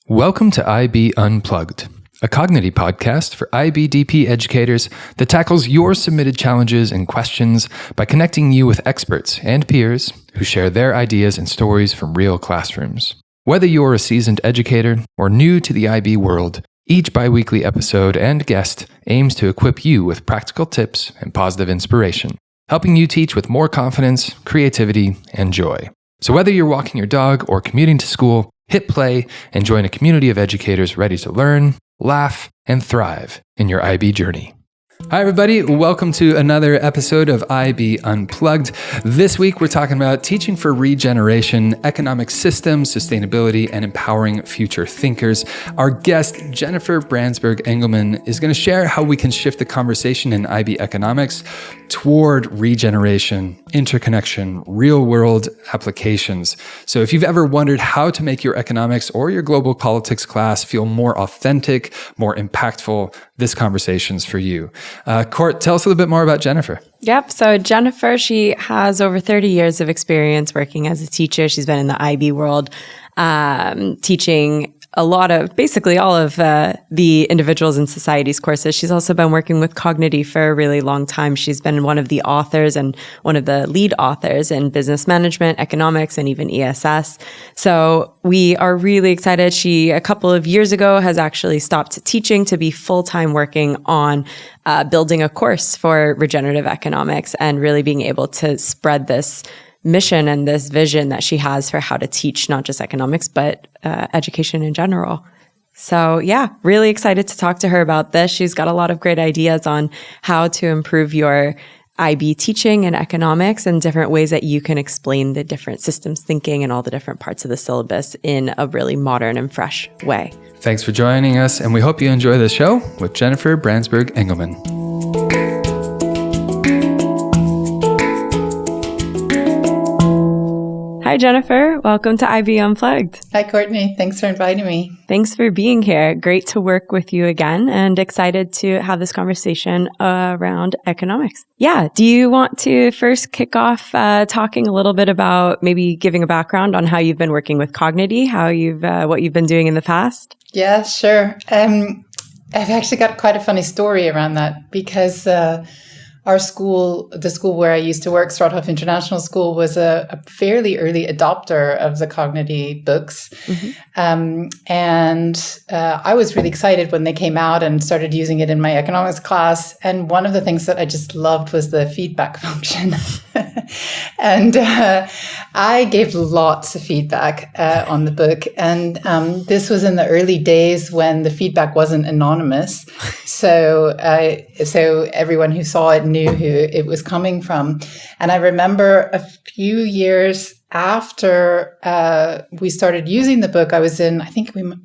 Welcome to IB Unplugged, a Cognity podcast for IBDP educators that tackles your submitted challenges and questions by connecting you with experts and peers who share their ideas and stories from real classrooms. Whether you're a seasoned educator or new to the IB world, each biweekly episode and guest aims to equip you with practical tips and positive inspiration, helping you teach with more confidence, creativity, and joy. So whether you're walking your dog or commuting to school, hit play and join a community of educators ready to learn, laugh, and thrive in your IB journey. Hi, everybody. Welcome to another episode of IB Unplugged. This week, we're talking about teaching for regeneration, economic systems, sustainability, and empowering future thinkers. Our guest, Jennifer Brandsberg-Engelmann, is going to share how we can shift the conversation in IB economics toward regeneration, interconnection, real-world applications. So if you've ever wondered how to make your economics or your global politics class feel more authentic, more impactful, this conversation's for you. Court, tell us a little bit more about Jennifer. Yep. So Jennifer, she has over 30 years of experience working as a teacher. She's been in the IB world, teaching basically all of the individuals in society's courses. She's also been working with Cognity for a really long time. She's been one of the authors and one of the lead authors in business management, economics, and even ESS. So we are really excited. She, a couple of years ago, has actually stopped teaching to be full-time working on building a course for regenerative economics and really being able to spread this mission and this vision that she has for how to teach not just economics, but education in general. So yeah, really excited to talk to her about this. She's got a lot of great ideas on how to improve your IB teaching and economics and different ways that you can explain the different systems thinking and all the different parts of the syllabus in a really modern and fresh way. Thanks for joining us, and we hope you enjoy the show with Jennifer Brandsberg-Engelmann. Hi, Jennifer. Welcome to IB Unplugged. Hi, Courtney. Thanks for inviting me. Thanks for being here. Great to work with you again and excited to have this conversation around economics. Yeah. Do you want to first kick off talking a little bit about maybe giving a background on how you've been working with Cognity, what you've been doing in the past? Yeah, sure. I've actually got quite a funny story around that because our school, the school where I used to work, Strothoff International School, was a fairly early adopter of the Cognity books. Mm-hmm. And I was really excited when they came out and started using it in my economics class. And one of the things that I just loved was the feedback function. And I gave lots of feedback on the book. And this was in the early days when the feedback wasn't anonymous. So everyone who saw it knew who it was coming from. And I remember a few years after we started using the book, I was in,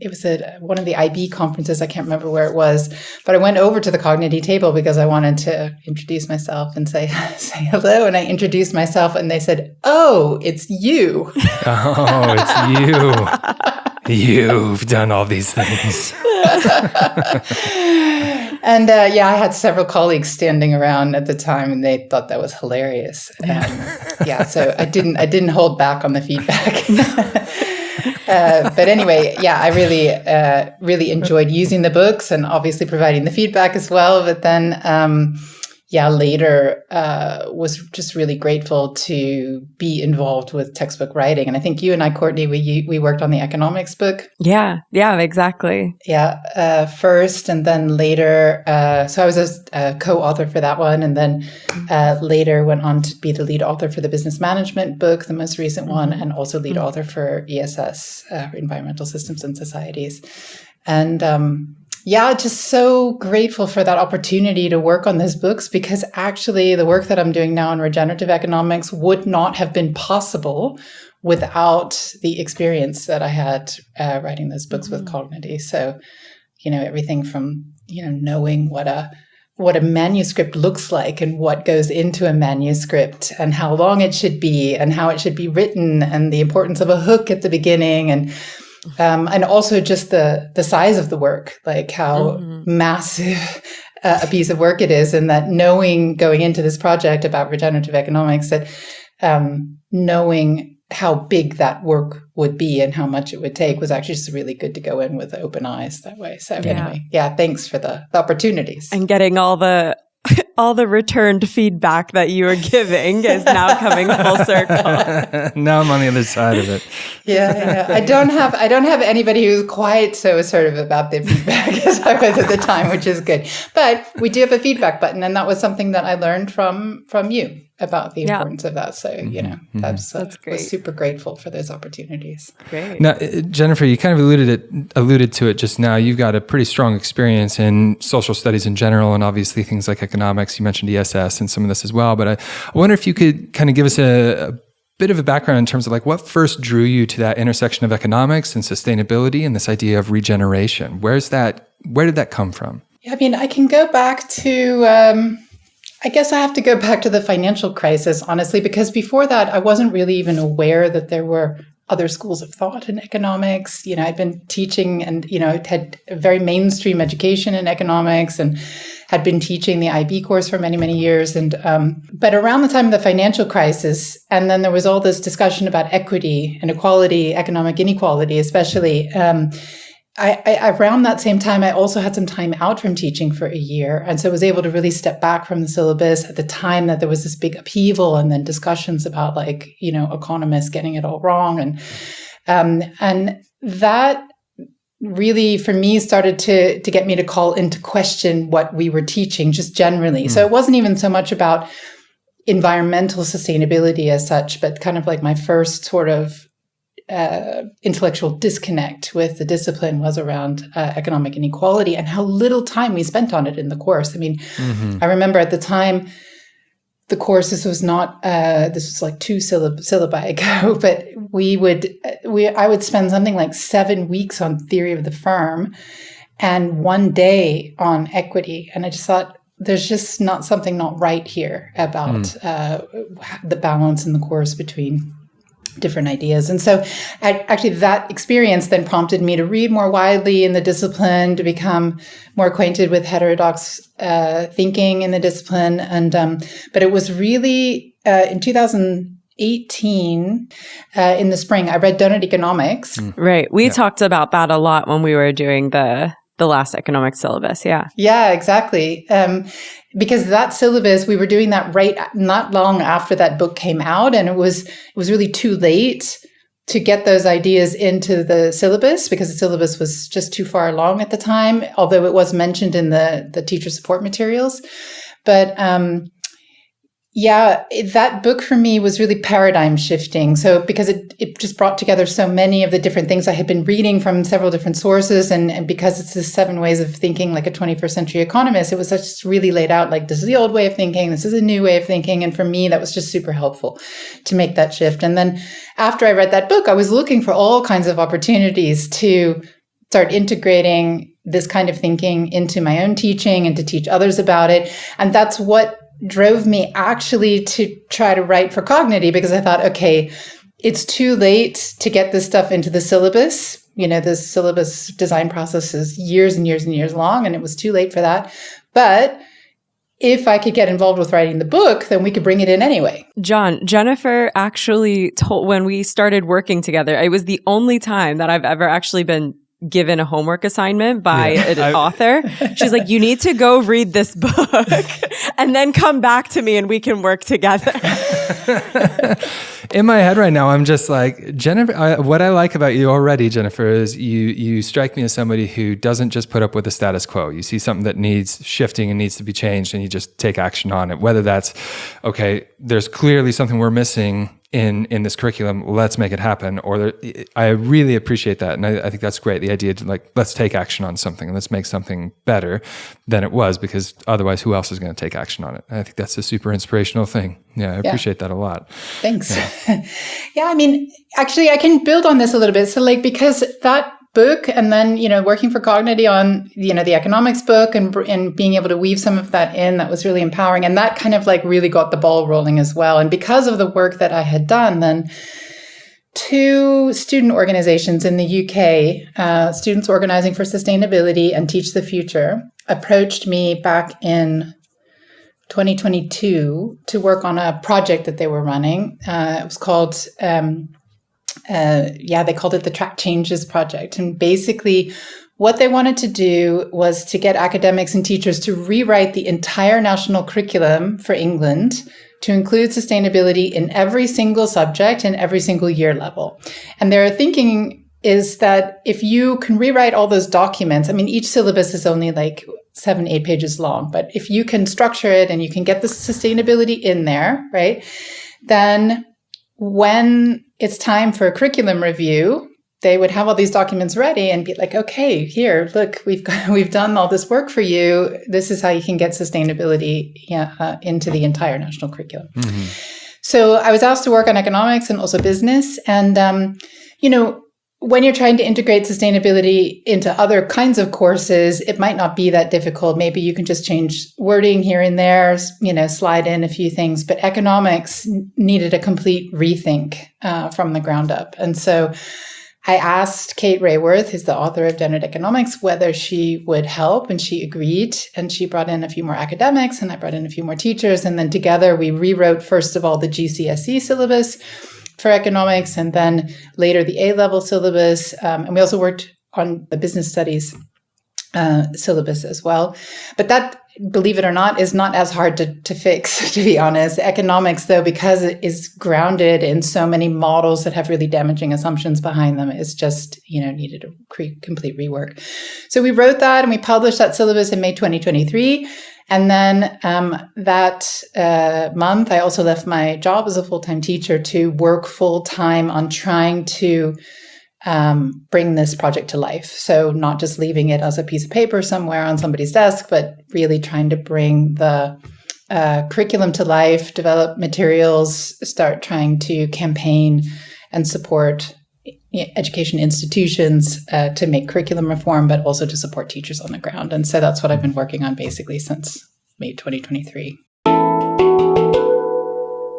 it was at one of the IB conferences. I can't remember where it was, but I went over to the Cognity table because I wanted to introduce myself and say hello. And I introduced myself and they said, "Oh, it's you." Oh, it's you. You've done all these things. And I had several colleagues standing around at the time, and they thought that was hilarious. So I didn't hold back on the feedback. But anyway, I really enjoyed using the books and obviously providing the feedback as well. But then, later was just really grateful to be involved with textbook writing. And I think you and I, Courtney, we worked on the economics book. Yeah, exactly. First, and then later. So I was a co-author for that one, and then later went on to be the lead author for the business management book, the most recent one, and also lead author for ESS, Environmental Systems and Societies. And just so grateful for that opportunity to work on these books, because actually the work that I'm doing now in regenerative economics would not have been possible without the experience that I had writing those books with Cognity. So, everything from, knowing what a manuscript looks like and what goes into a manuscript and how long it should be and how it should be written and the importance of a hook at the beginning and also just the size of the work, like how massive a piece of work it is, and that knowing going into this project about regenerative economics, that knowing how big that work would be and how much it would take was actually just really good to go in with open eyes that way. So anyway, thanks for the opportunities. And getting all the returned feedback that you were giving is now coming full circle. Now I'm on the other side of it. Yeah. I don't have anybody who's quite so assertive about their feedback as I was at the time, which is good. But we do have a feedback button, and that was something that I learned from you about the importance of that. So, that's great. Was super grateful for those opportunities. Great. Now, Jennifer, you kind of alluded to it just now. You've got a pretty strong experience in social studies in general, and obviously things like economics. You mentioned ESS and some of this as well. But I wonder if you could kind of give us a bit of a background in terms of like what first drew you to that intersection of economics and sustainability and this idea of regeneration. Where did that come from? I mean, I can go back to, I guess I have to go back to the financial crisis, honestly, because before that, I wasn't really even aware that there were other schools of thought in economics. I'd been teaching and, had a very mainstream education in economics and had been teaching the IB course for many, many years. And but around the time of the financial crisis, and then there was all this discussion about equity, inequality, economic inequality, especially. I around that same time, I also had some time out from teaching for a year. And so I was able to really step back from the syllabus at the time that there was this big upheaval and then discussions about economists getting it all wrong. And that really, for me, started to get me to call into question what we were teaching just generally. So it wasn't even so much about environmental sustainability as such, but kind of like my first sort of intellectual disconnect with the discipline was around economic inequality and how little time we spent on it in the course. I mean, I remember at the time, the course, this was like 2 syllabi ago, but I would spend something like 7 weeks on theory of the firm and 1 day on equity. And I just thought, there's just something not right here about the balance in the course between different ideas. And so actually that experience then prompted me to read more widely in the discipline, to become more acquainted with heterodox thinking in the discipline. And but it was really in 2018, in the spring, I read Donut Economics. Right. We talked about that a lot when we were doing the last economic syllabus. Yeah. Yeah, exactly. Because that syllabus, we were doing that not long after that book came out. And it was really too late to get those ideas into the syllabus because the syllabus was just too far along at the time, although it was mentioned in the teacher support materials. But that book for me was really paradigm shifting. So because it just brought together so many of the different things I had been reading from several different sources. And because it's the 7 ways of thinking like a 21st century economist, it was just really laid out like, this is the old way of thinking. This is a new way of thinking. And for me, that was just super helpful to make that shift. And then after I read that book, I was looking for all kinds of opportunities to start integrating this kind of thinking into my own teaching and to teach others about it. And that's what drove me actually to try to write for Cognity, because I thought, okay, it's too late to get this stuff into the syllabus. The syllabus design process is years and years and years long, and it was too late for that. But if I could get involved with writing the book, then we could bring it in anyway. John, Jennifer actually told, when we started working together, it was the only time that I've ever actually been given a homework assignment by an author. She's like, you need to go read this book and then come back to me and we can work together. In my head right now, I'm just like, Jennifer, what I like about you already, Jennifer, is you strike me as somebody who doesn't just put up with the status quo. You see something that needs shifting and needs to be changed, and you just take action on it. Whether that's, okay, there's clearly something we're missing in this curriculum, let's make it happen. Or I really appreciate that. And I think that's great. The idea to like, let's take action on something and let's make something better than it was, because otherwise who else is going to take action on it? I think that's a super inspirational thing. Yeah, I appreciate that a lot. Thanks. Yeah, I mean, actually I can build on this a little bit. So like, because that book and then, working for Cognity on, the economics book and being able to weave some of that in, that was really empowering. And that kind of like really got the ball rolling as well. And because of the work that I had done, then 2 student organizations in the UK, Students Organizing for Sustainability and Teach the Future, approached me back in 2022 to work on a project that they were running. It was called they called it the Track Changes Project. And basically, what they wanted to do was to get academics and teachers to rewrite the entire national curriculum for England to include sustainability in every single subject and every single year level. And their thinking is that if you can rewrite all those documents, I mean, each syllabus is only like 7-8 pages long, but if you can structure it and you can get the sustainability in there, right, then when it's time for a curriculum review, they would have all these documents ready and be like, okay, here, look, we've done all this work for you. This is how you can get sustainability into the entire national curriculum. Mm-hmm. So I was asked to work on economics and also business. And, when you're trying to integrate sustainability into other kinds of courses, it might not be that difficult. Maybe you can just change wording here and there, slide in a few things. But economics needed a complete rethink from the ground up. And so I asked Kate Rayworth, who's the author of Generative Economics, whether she would help, and she agreed. And she brought in a few more academics, and I brought in a few more teachers. And then together we rewrote, first of all, the GCSE syllabus for economics, and then later the A-level syllabus. And we also worked on the business studies syllabus as well. But that, believe it or not, is not as hard to fix, to be honest. Economics, though, because it is grounded in so many models that have really damaging assumptions behind them, is just, needed a complete rework. So we wrote that and we published that syllabus in May 2023. And then that month, I also left my job as a full-time teacher to work full-time on trying to bring this project to life. So not just leaving it as a piece of paper somewhere on somebody's desk, but really trying to bring the curriculum to life, develop materials, start trying to campaign and support education institutions to make curriculum reform, but also to support teachers on the ground. And so that's what I've been working on basically since May 2023.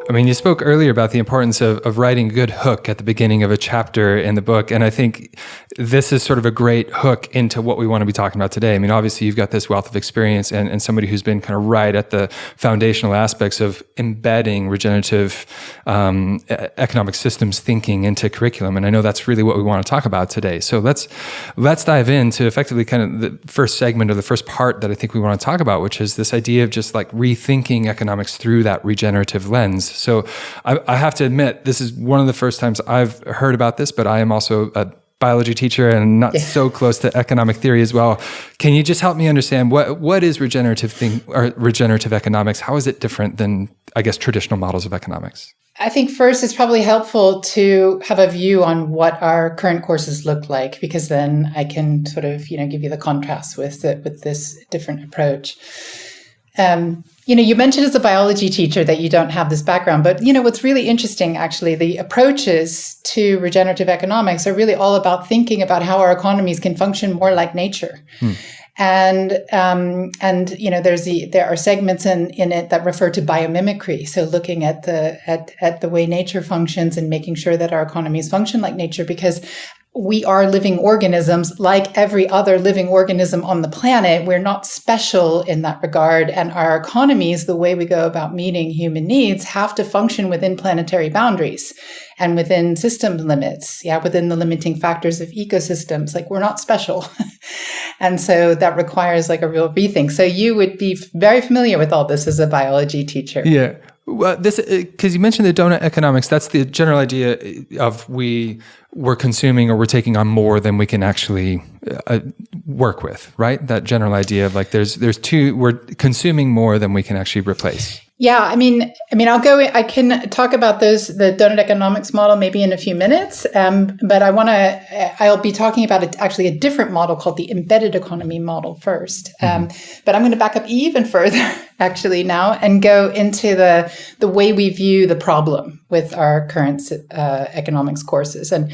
I mean, you spoke earlier about the importance of writing a good hook at the beginning of a chapter in the book. And I think this is sort of a great hook into what we want to be talking about today. I mean, obviously, you've got this wealth of experience and somebody who's been kind of right at the foundational aspects of embedding regenerative economic systems thinking into curriculum. And I know that's really what we want to talk about today. So let's dive into effectively kind of the first segment or the first part that I think we want to talk about, which is this idea of just like rethinking economics through that regenerative lens. So I have to admit, this is one of the first times I've heard about this, but I am also a biology teacher and not so close to economic theory as well. Can you just help me understand what is regenerative economics? How is it different than, I guess, traditional models of economics? I think first it's probably helpful to have a view on what our current courses look like, because then I can sort of, give you the contrast with this different approach. You mentioned as a biology teacher that you don't have this background, but what's really interesting, actually, the approaches to regenerative economics are really all about thinking about how our economies can function more like nature. And there are segments in it that refer to biomimicry. So looking at the way nature functions and making sure that our economies function like nature, because we are living organisms like every other living organism on the planet. We're not special in that regard. And our economies, the way we go about meeting human needs, have to function within planetary boundaries and within system limits, within the limiting factors of ecosystems. Like, we're not special. And so that requires like a real rethink. So you would be very familiar with all this as a biology teacher. Yeah. Well, because you mentioned the donut economics, that's the general idea of we're consuming or we're taking on more than we can actually work with, right? That general idea of like we're consuming more than we can actually replace. Yeah, I mean, I can talk about the donut economics model maybe in a few minutes, but I'll be talking about actually a different model called the embedded economy model first. But I'm going to back up even further actually now and go into the way we view the problem with our current economics courses. And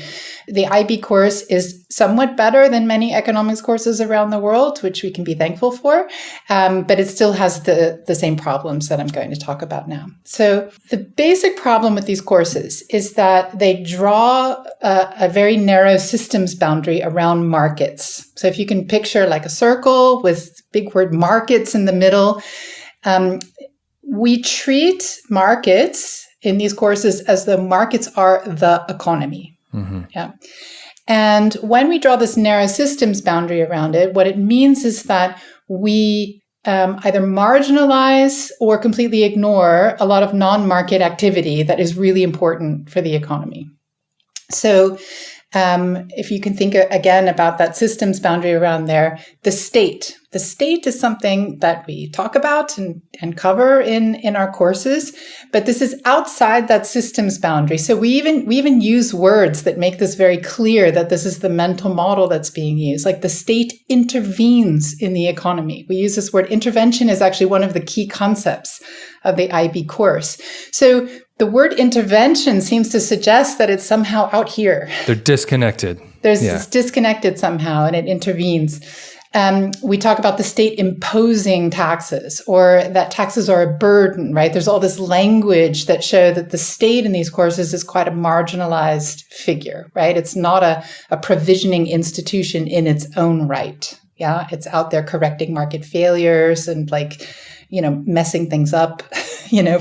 the IB course is somewhat better than many economics courses around the world, which we can be thankful for, but it still has the same problems that I'm going to talk about now. So the basic problem with these courses is that they draw a very narrow systems boundary around markets. So if you can picture like a circle with big word markets in the middle, we treat markets in these courses as though markets are the economy. Yeah. And when we draw this narrow systems boundary around it, what it means is that we either marginalize or completely ignore a lot of non-market activity that is really important for the economy. So if you can think again about that systems boundary around there, the state is something that we talk about and cover in our courses, but this is outside that systems boundary. So we even use words that make this very clear that this is the mental model that's being used. Like the state intervenes in the economy. We use this word. Intervention is actually one of the key concepts of the IB course. So the word intervention seems to suggest that it's somehow out here. They're disconnected. It's disconnected somehow, and it intervenes. We talk about the state imposing taxes, or that taxes are a burden, right? There's all this language that show that the state in these courses is quite a marginalized figure, right? It's not a provisioning institution in its own right. Yeah, it's out there correcting market failures and messing things up,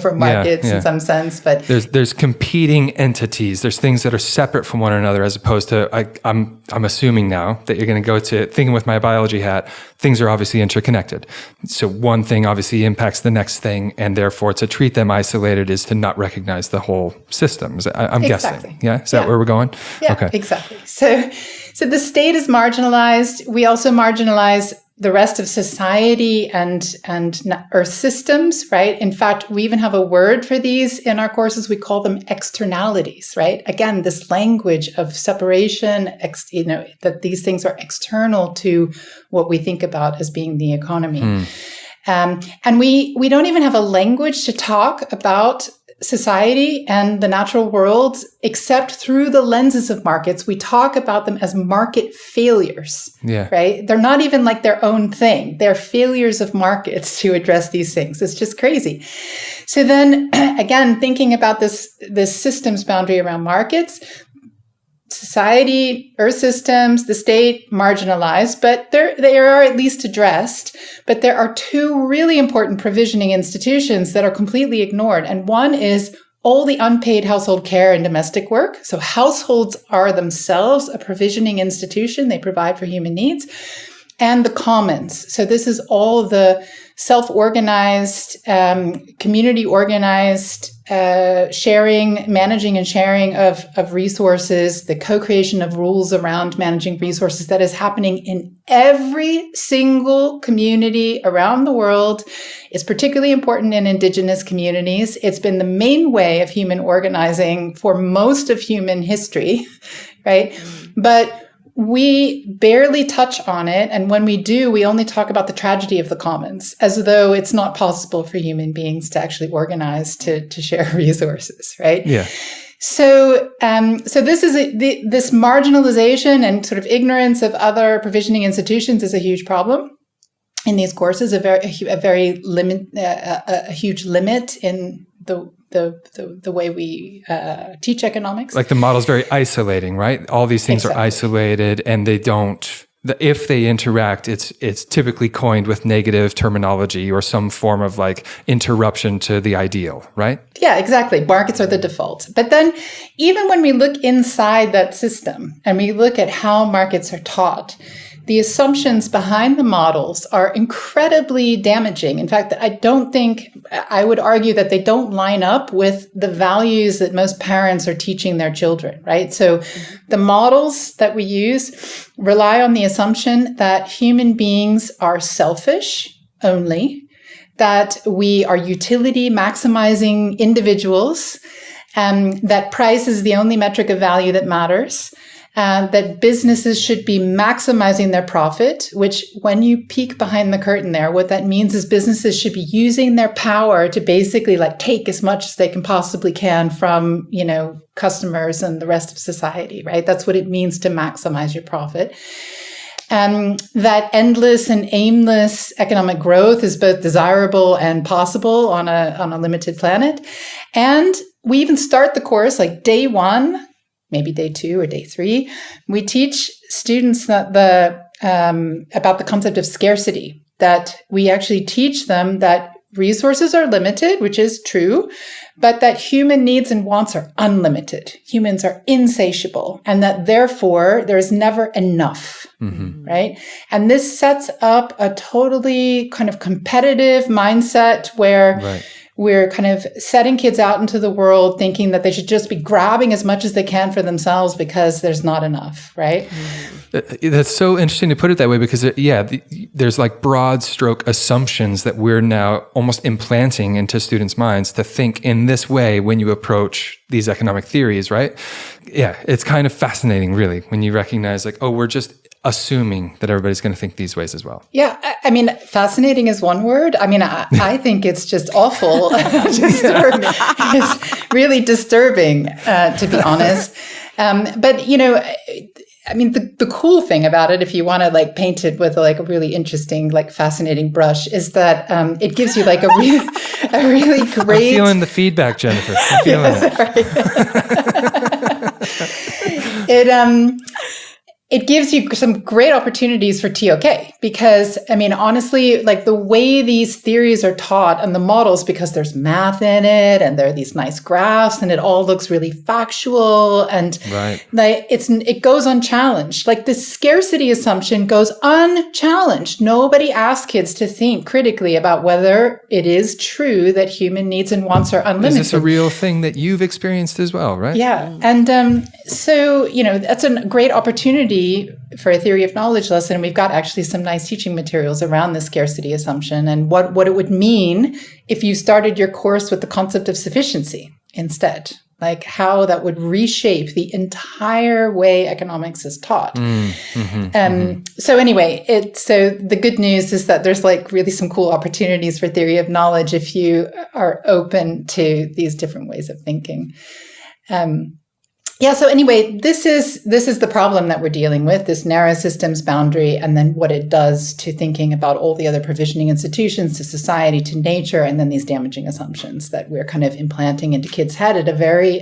for markets in some sense. But there's competing entities. There's things that are separate from one another, as opposed to I'm assuming now that you're going to go to thinking with my biology hat. Things are obviously interconnected. So one thing obviously impacts the next thing, and therefore to treat them isolated is to not recognize the whole system. I'm guessing. Yeah, is that where we're going? Yeah, okay. Exactly. So the state is marginalized. We also marginalize the rest of society and Earth systems, right? In fact, we even have a word for these in our courses. We call them externalities, right? Again, this language of separation, that these things are external to what we think about as being the economy. And we don't even have a language to talk about society and the natural world except through the lenses of markets. We talk about them as market failures, right? They're not even like their own thing. They're failures of markets to address these things. It's just crazy. So then again, thinking about this systems boundary around markets, society, Earth systems, the state, marginalized, but they are at least addressed. But there are two really important provisioning institutions that are completely ignored. And one is all the unpaid household care and domestic work. So households are themselves a provisioning institution. They provide for human needs. And the commons. So this is all the self-organized, community-organized managing and sharing of resources, the co-creation of rules around managing resources that is happening in every single community around the world. It's particularly important in indigenous communities. It's been the main way of human organizing for most of human history, right? But we barely touch on it. And when we do, we only talk about the tragedy of the commons, as though it's not possible for human beings to actually organize to share resources, right? Yeah. So this is this marginalization and sort of ignorance of other provisioning institutions is a huge problem in these courses, a huge limit in the way we teach economics. Like the model's very isolating, right? All these things are isolated, and they don't. If they interact, it's typically coined with negative terminology or some form of like interruption to the ideal, right? Yeah, exactly. Markets are the default. But then even when we look inside that system and we look at how markets are taught, the assumptions behind the models are incredibly damaging. In fact, I would argue that they don't line up with the values that most parents are teaching their children, right? So the models that we use rely on the assumption that human beings are selfish only, that we are utility maximizing individuals, that price is the only metric of value that matters, that businesses should be maximizing their profit, which when you peek behind the curtain there, what that means is businesses should be using their power to basically like take as much as they can possibly can from, customers and the rest of society, right? That's what it means to maximize your profit. That endless and aimless economic growth is both desirable and possible on a limited planet. And we even start the course like day one, maybe day 2 or day 3, we teach students that about the concept of scarcity, that we actually teach them that resources are limited, which is true, but that human needs and wants are unlimited. Humans are insatiable, and that therefore there's never enough, right? And this sets up a totally kind of competitive mindset where we're kind of setting kids out into the world thinking that they should just be grabbing as much as they can for themselves because there's not enough, right? That's so interesting to put it that way because, there's like broad stroke assumptions that we're now almost implanting into students' minds to think in this way when you approach these economic theories, right? Yeah, it's kind of fascinating, really, when you recognize like, oh, we're just assuming that everybody's going to think these ways as well. Yeah, I mean, fascinating is one word. I mean, I think it's just awful. It's really disturbing, to be honest. But, you know, I mean, the cool thing about it, if you want to like paint it with like a really interesting, like fascinating brush, is that it gives you like a really great. I'm feeling the feedback, Jennifer. I'm feeling it. It gives you some great opportunities for TOK because, I mean, honestly, like the way these theories are taught and the models, because there's math in it and there are these nice graphs and it all looks really factual and like it goes unchallenged. Like the scarcity assumption goes unchallenged. Nobody asks kids to think critically about whether it is true that human needs and wants are unlimited. Is this a real thing that you've experienced as well, right? Yeah. And so, you know, that's a great opportunity for a theory of knowledge lesson. We've got actually some nice teaching materials around the scarcity assumption and what it would mean if you started your course with the concept of sufficiency instead, like how that would reshape the entire way economics is taught. So anyway, so the good news is that there's like really some cool opportunities for theory of knowledge if you are open to these different ways of thinking. So anyway, this is the problem that we're dealing with, this narrow systems boundary, and then what it does to thinking about all the other provisioning institutions, to society, to nature, and then these damaging assumptions that we're kind of implanting into kids' head at a very,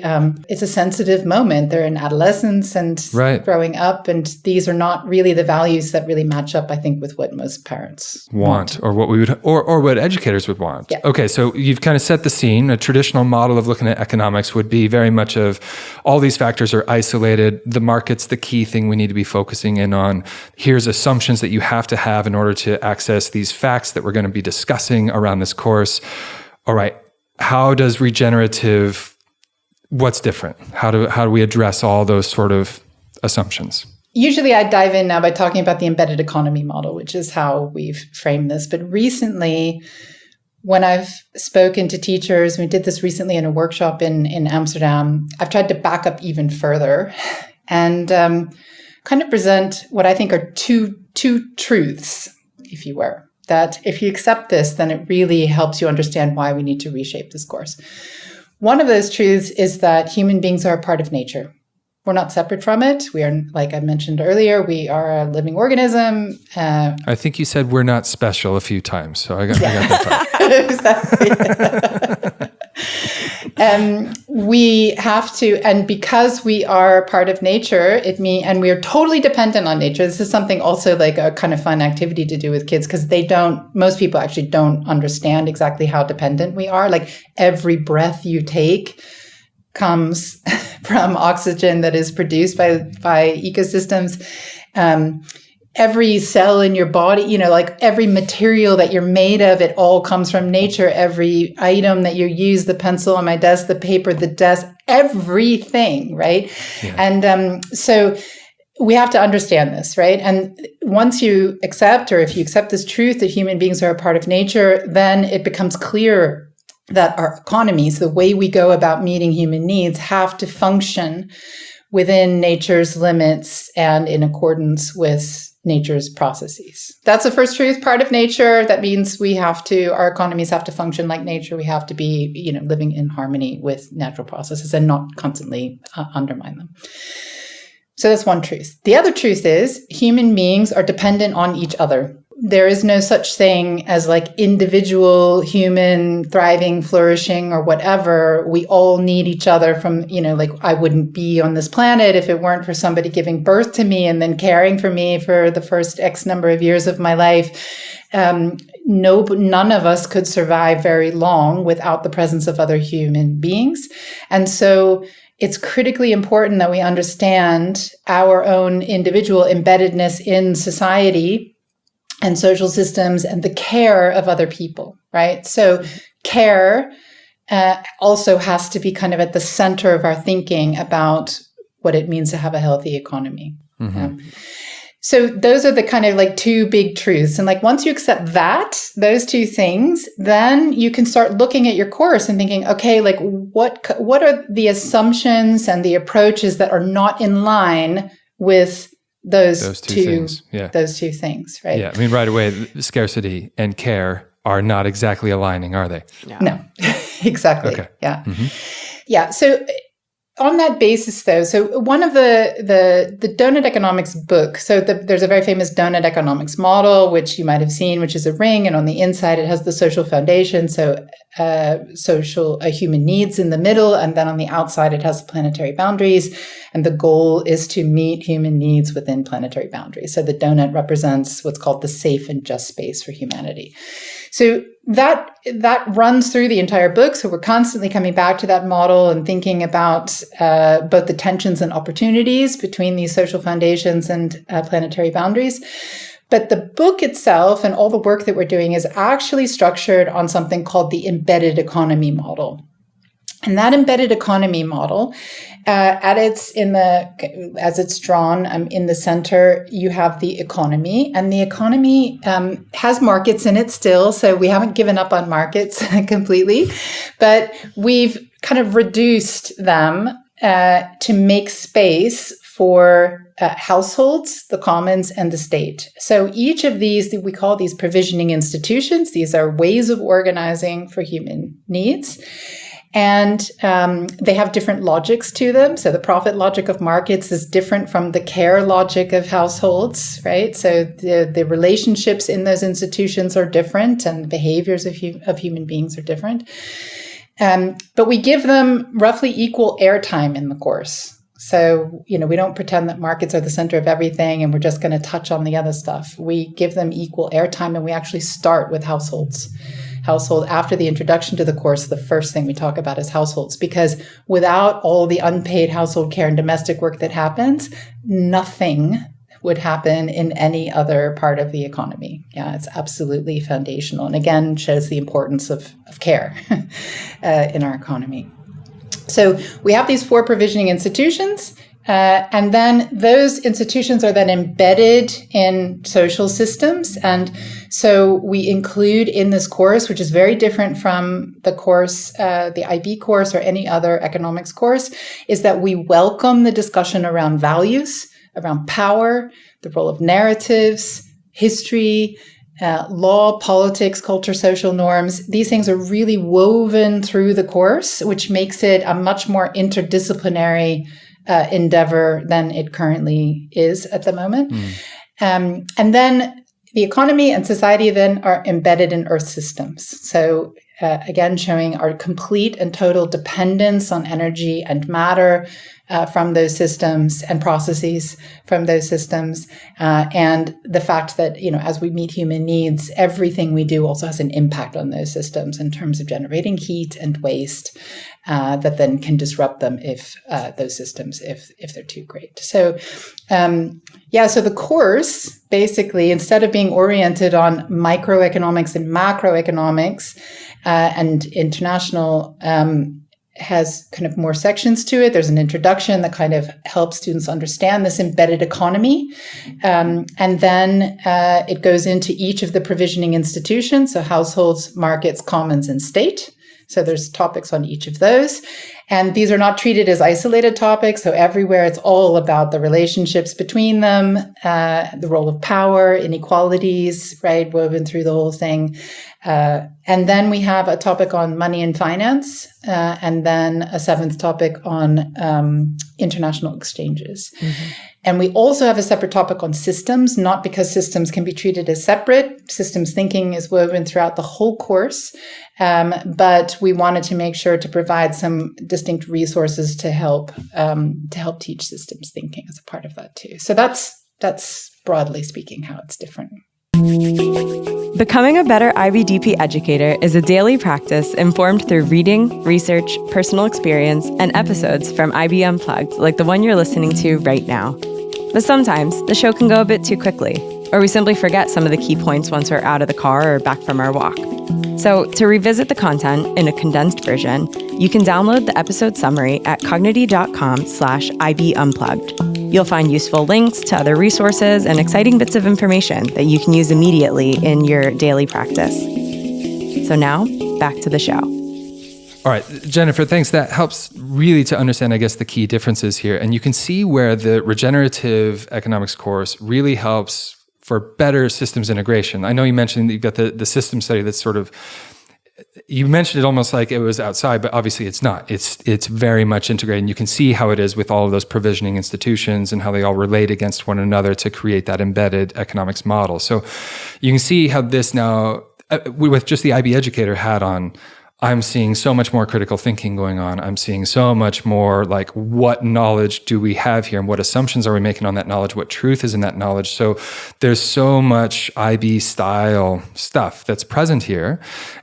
it's a sensitive moment. They're in adolescence and growing up, and these are not really the values that really match up, I think, with what most parents want. Or what we would, or what educators would want. Yeah. Okay, so you've kind of set the scene. A traditional model of looking at economics would be very much of all these factors are isolated. The market's the key thing we need to be focusing in on. Here's assumptions that you have to have in order to access these facts that we're going to be discussing around this course. All right, how does regenerative, what's different? How do we address all those sort of assumptions? Usually I dive in now by talking about the embedded economy model, which is how we've framed this. But recently, when I've spoken to teachers, we did this recently in a workshop in Amsterdam, I've tried to back up even further and kind of present what I think are two truths, if you were. That if you accept this, then it really helps you understand why we need to reshape this course. One of those truths is that human beings are a part of nature. We're not separate from it. We are, like I mentioned earlier, we are a living organism. I think you said we're not special a few times, so I got that. Exactly. We have to, and because we are part of nature, and we are totally dependent on nature. This is something also like a kind of fun activity to do with kids because most people actually don't understand exactly how dependent we are. Like every breath you take comes from oxygen that is produced by ecosystems. Every cell in your body, like every material that you're made of, it all comes from nature. Every item that you use, the pencil on my desk, the paper, the desk, everything, right? Yeah. And so we have to understand this, right? And once you accept, or if you accept this truth that human beings are a part of nature, then it becomes clear that our economies, the way we go about meeting human needs, have to function within nature's limits and in accordance with nature's processes. That's the first truth, part of nature. That means our economies have to function like nature. We have to be, living in harmony with natural processes and not constantly undermine them. So that's one truth. The other truth is human beings are dependent on each other. There is no such thing as like individual human thriving, flourishing, or whatever. We all need each other from, like I wouldn't be on this planet if it weren't for somebody giving birth to me and then caring for me for the first X number of years of my life. none of us could survive very long without the presence of other human beings. And so it's critically important that we understand our own individual embeddedness in society and social systems and the care of other people, right? So care also has to be kind of at the center of our thinking about what it means to have a healthy economy. So those are the kind of like two big truths. And like once you accept those two things, then you can start looking at your course and thinking, okay, like what are the assumptions and the approaches that are not in line with those two things? Yeah. Those two things, right? Yeah. I mean, right away, scarcity and care are not exactly aligning, are they? No, exactly. Okay. Yeah. Yeah. So on that basis, though, so one of the donut economics book, so there's a very famous donut economics model, which you might have seen, which is a ring, and on the inside it has the social foundation, so human needs in the middle, and then on the outside it has planetary boundaries, and the goal is to meet human needs within planetary boundaries. So the donut represents what's called the safe and just space for humanity. So that runs through the entire book. So we're constantly coming back to that model and thinking about both the tensions and opportunities between these social foundations and planetary boundaries. But the book itself and all the work that we're doing is actually structured on something called the embedded economy model. And that embedded economy model, as it's drawn in the center, you have the economy, and the economy has markets in it still. So we haven't given up on markets completely, but we've kind of reduced them to make space for households, the commons, and the state. So each of these, we call these provisioning institutions. These are ways of organizing for human needs. And they have different logics to them. So the profit logic of markets is different from the care logic of households, right? So the relationships in those institutions are different, and the behaviors of human beings are different. But we give them roughly equal airtime in the course. So, we don't pretend that markets are the center of everything and we're just going to touch on the other stuff. We give them equal airtime, and we actually start with households. After the introduction to the course, the first thing we talk about is households, because without all the unpaid household care and domestic work that happens, nothing would happen in any other part of the economy. Yeah, it's absolutely foundational. And again, shows the importance of care in our economy. So we have these 4 provisioning institutions. And then those institutions are then embedded in social systems. And so we include in this course, which is very different from the course, the IB course or any other economics course, is that we welcome the discussion around values, around power, the role of narratives, history, law, politics, culture, social norms. These things are really woven through the course, which makes it a much more interdisciplinary endeavor than it currently is at the moment. And then the economy and society then are embedded in Earth systems. So again, showing our complete and total dependence on energy and matter from those systems and processes from those systems. And the fact that, as we meet human needs, everything we do also has an impact on those systems in terms of generating heat and waste that then can disrupt them if those systems, if they're too great. So, so the course, basically, instead of being oriented on microeconomics and macroeconomics and international, has kind of more sections to it. There's an introduction that kind of helps students understand this embedded economy. And then it goes into each of the provisioning institutions, so households, markets, commons, and state. So there's topics on each of those. And these are not treated as isolated topics. So everywhere it's all about the relationships between them, the role of power, inequalities, right, woven through the whole thing. And then we have a topic on money and finance, and then a 7th topic on international exchanges. Mm-hmm. And we also have a separate topic on systems, not because systems can be treated as separate. Systems thinking is woven throughout the whole course, but we wanted to make sure to provide some distinct resources to help teach systems thinking as a part of that too. So that's broadly speaking how it's different. Becoming a better IBDP educator is a daily practice informed through reading, research, personal experience, and episodes from IB Unplugged, like the one you're listening to right now. But sometimes the show can go a bit too quickly, or we simply forget some of the key points once we're out of the car or back from our walk. So to revisit the content in a condensed version, you can download the episode summary at cognity.com/IB Unplugged. You'll find useful links to other resources and exciting bits of information that you can use immediately in your daily practice. So now, back to the show. All right, Jennifer, thanks. That helps really to understand, I guess, the key differences here. And you can see where the regenerative economics course really helps for better systems integration. I know you mentioned that you've got the system study that's sort of, you mentioned it almost like it was outside, but obviously it's not. It's very much integrated, and you can see how it is with all of those provisioning institutions and how they all relate against one another to create that embedded economics model. So you can see how this now, with just the IB educator hat on, I'm seeing so much more critical thinking going on. I'm seeing so much more like, what knowledge do we have here and what assumptions are we making on that knowledge? What truth is in that knowledge? So there's so much IB style stuff that's present here.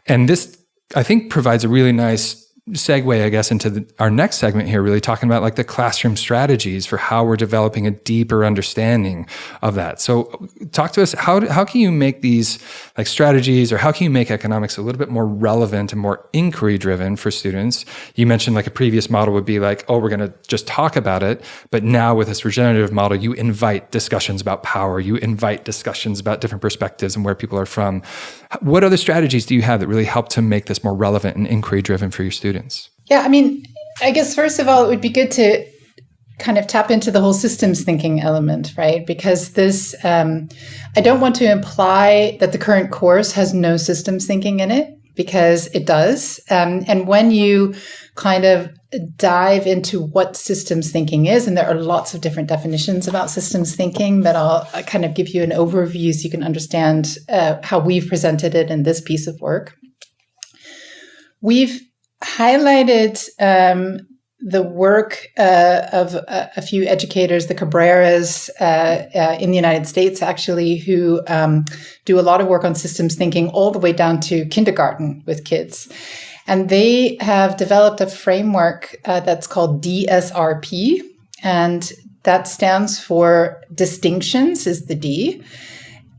And this, I think, provides a really nice segue, I guess, into our next segment here, really talking about like the classroom strategies for how we're developing a deeper understanding of that. So talk to us, how can you make these like strategies, or how can you make economics a little bit more relevant and more inquiry driven for students? You mentioned like a previous model would be like, oh, we're going to just talk about it. But now with this regenerative model, you invite discussions about power, you invite discussions about different perspectives and where people are from. What other strategies do you have that really help to make this more relevant and inquiry driven for your students? Yeah, I mean, I guess first of all, it would be good to kind of tap into the whole systems thinking element, right? Because this, I don't want to imply that the current course has no systems thinking in it, because it does. And when you kind of dive into what systems thinking is, and there are lots of different definitions about systems thinking, but I'll kind of give you an overview so you can understand how we've presented it in this piece of work. We've highlighted the work of a few educators, the Cabreras in the United States, actually, who do a lot of work on systems thinking all the way down to kindergarten with kids. And they have developed a framework that's called DSRP, and that stands for distinctions is the D.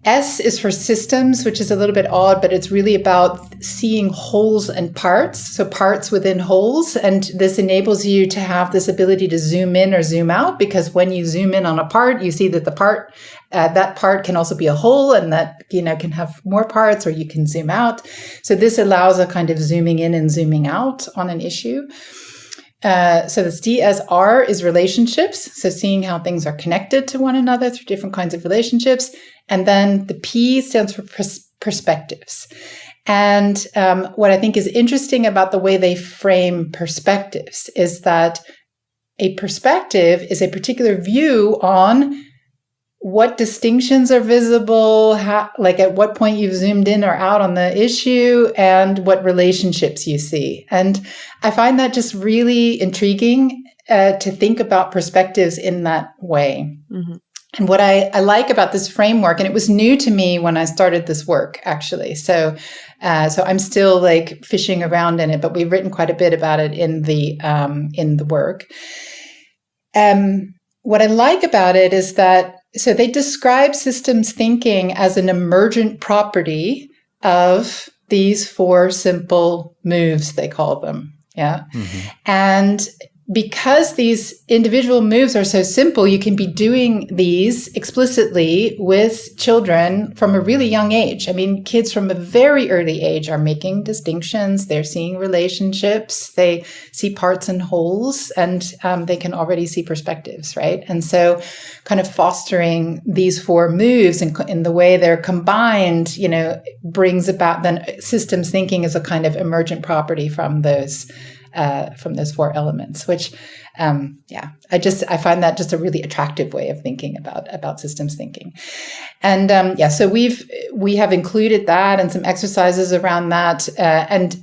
S is for systems, which is a little bit odd, but it's really about seeing wholes and parts, so parts within wholes. And this enables you to have this ability to zoom in or zoom out, because when you zoom in on a part, you see that the part, that part can also be a whole, and that, you know, can have more parts, or you can zoom out. So this allows a kind of zooming in and zooming out on an issue. So this DSR is relationships, so seeing how things are connected to one another through different kinds of relationships. And then the P stands for perspectives. And what I think is interesting about the way they frame perspectives is that a perspective is a particular view on what distinctions are visible, how, like at what point you've zoomed in or out on the issue, and what relationships you see. And I find that just really intriguing to think about perspectives in that way. Mm-hmm. And what I like about this framework, and it was new to me when I started this work, actually. So I'm still like fishing around in it, but we've written quite a bit about it in the work. What I like about it is that, so they describe systems thinking as an emergent property of these 4 simple moves, they call them. Yeah. Mm-hmm. And because these individual moves are so simple, you can be doing these explicitly with children from a really young age. I mean, kids from a very early age are making distinctions. They're seeing relationships. They see parts and wholes, and they can already see perspectives, right? And so kind of fostering these 4 moves in the way they're combined, you know, brings about then systems thinking as a kind of emergent property from those 4 elements, which, I find that just a really attractive way of thinking about systems thinking. And, so we have included that and some exercises around that. And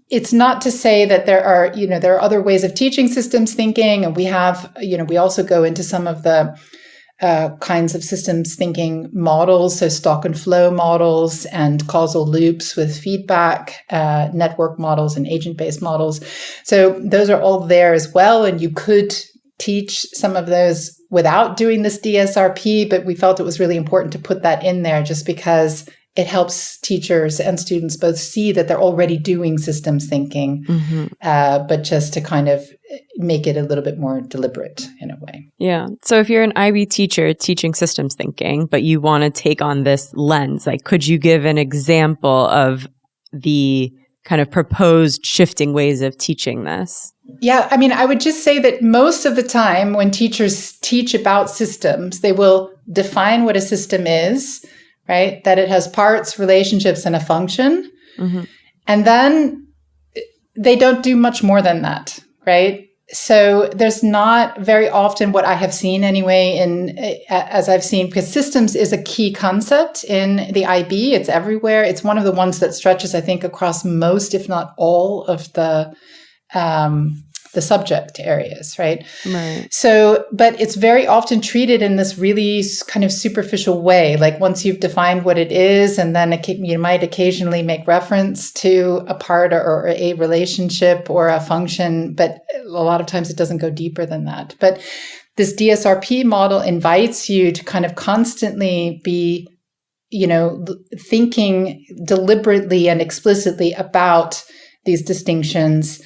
it's not to say that there are other ways of teaching systems thinking. And we have, we also go into some of the kinds of systems thinking models, so stock and flow models and causal loops with feedback, network models and agent-based models. So those are all there as well. And you could teach some of those without doing this DSRP, but we felt it was really important to put that in there just because it helps teachers and students both see that they're already doing systems thinking, but just to kind of make it a little bit more deliberate in a way. Yeah. So if you're an IB teacher teaching systems thinking, but you want to take on this lens, like, could you give an example of the kind of proposed shifting ways of teaching this? Yeah, I mean, I would just say that most of the time when teachers teach about systems, they will define what a system is, right? That it has parts, relationships, and a function. And then they don't do much more than that, right? So there's not very often what I have seen anyway, as I've seen, because systems is a key concept in the IB. It's everywhere. It's one of the ones that stretches, I think, across most, if not all, of the subject areas, right? Right. So, but it's very often treated in this really kind of superficial way. Like once you've defined what it is, and then you might occasionally make reference to a part or a relationship or a function, but a lot of times it doesn't go deeper than that. But this DSRP model invites you to kind of constantly be, thinking deliberately and explicitly about these distinctions.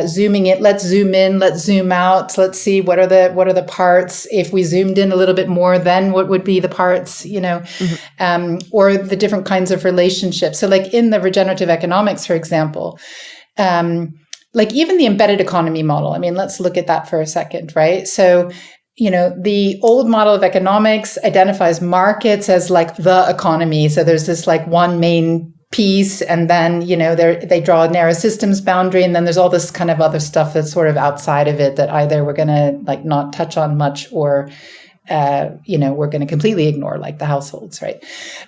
Zooming it, let's zoom in, let's zoom out, let's see what are the parts. If we zoomed in a little bit more, then what would be the parts, or the different kinds of relationships. So like in the regenerative economics, for example, like even the embedded economy model, I mean, let's look at that for a second, right? So, the old model of economics identifies markets as like the economy. So there's this like one main piece, and then they draw a narrow systems boundary, and then there's all this kind of other stuff that's sort of outside of it that either we're going to like not touch on much, or we're going to completely ignore, like the households, right?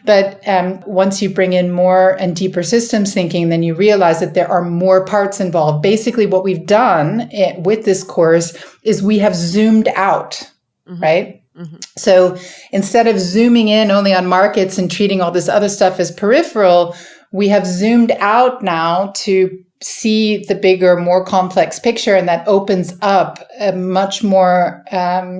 But once you bring in more and deeper systems thinking, then you realize that there are more parts involved. Basically, what we've done with this course is we have zoomed out, right? So instead of zooming in only on markets and treating all this other stuff as peripheral, we have zoomed out now to see the bigger, more complex picture. And that opens up a much more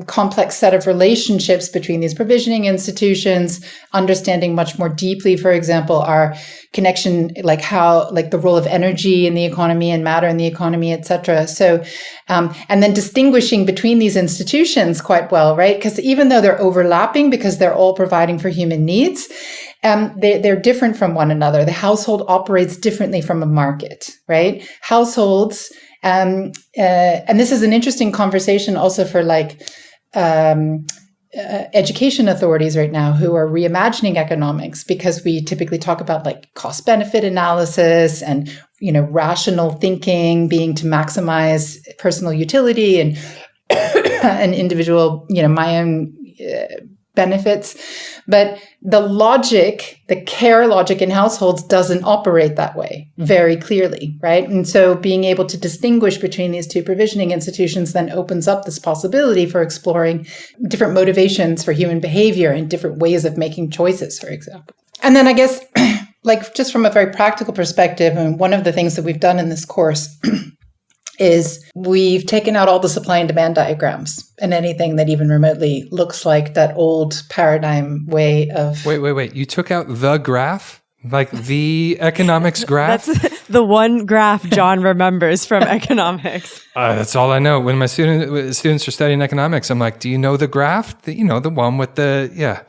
complex set of relationships between these provisioning institutions, understanding much more deeply, for example, our connection, like the role of energy in the economy and matter in the economy, et cetera. So, and then distinguishing between these institutions quite well, right? Because even though they're overlapping, because they're all providing for human needs, they're different from one another. The household operates differently from a market, right? Households, and this is an interesting conversation also for education authorities right now who are reimagining economics, because we typically talk about like cost benefit analysis and, rational thinking being to maximize personal utility and an individual, my own benefits. But the logic, the care logic in households doesn't operate that way very clearly, right? And so being able to distinguish between these two provisioning institutions then opens up this possibility for exploring different motivations for human behavior and different ways of making choices, for example. And then I guess, like just from a very practical perspective, and one of the things that we've done in this course is we've taken out all the supply and demand diagrams and anything that even remotely looks like that old paradigm way of... Wait. You took out the graph? Like the economics graph? That's the one graph John remembers from economics. That's all I know. When my students are studying economics, I'm like, do you know the graph? The one with the... Yeah.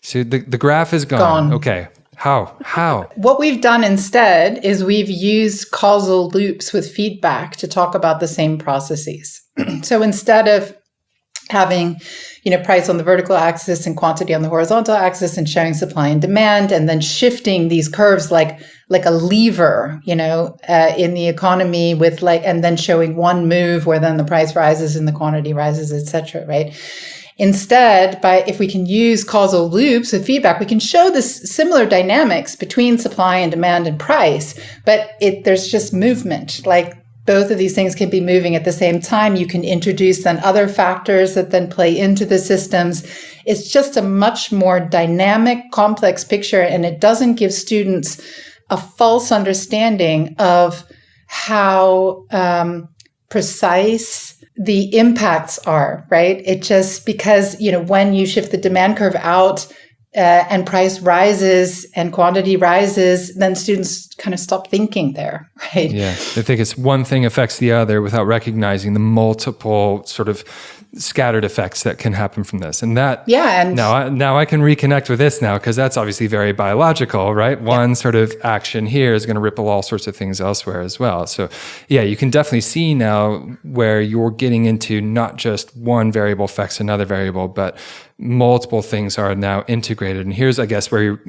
So the graph is gone. Okay. How? What we've done instead is we've used causal loops with feedback to talk about the same processes. So instead of having, price on the vertical axis and quantity on the horizontal axis and showing supply and demand, and then shifting these curves like a lever, in the economy with and then showing one move where then the price rises and the quantity rises, et cetera, right? Instead, if we can use causal loops with feedback, we can show this similar dynamics between supply and demand and price, but there's just movement. Like both of these things can be moving at the same time. You can introduce then other factors that then play into the systems. It's just a much more dynamic, complex picture, and it doesn't give students a false understanding of how precise the impacts are, right? It just, because, when you shift the demand curve out, and price rises and quantity rises, then students kind of stop thinking there, right? Yeah, they think it's one thing affects the other without recognizing the multiple sort of scattered effects that can happen from this. And that, now I can reconnect with this now, because that's obviously very biological, right? One sort of action here is going to ripple all sorts of things elsewhere as well. So yeah, you can definitely see now where you're getting into not just one variable affects another variable, but multiple things are now integrated. And here's, I guess, where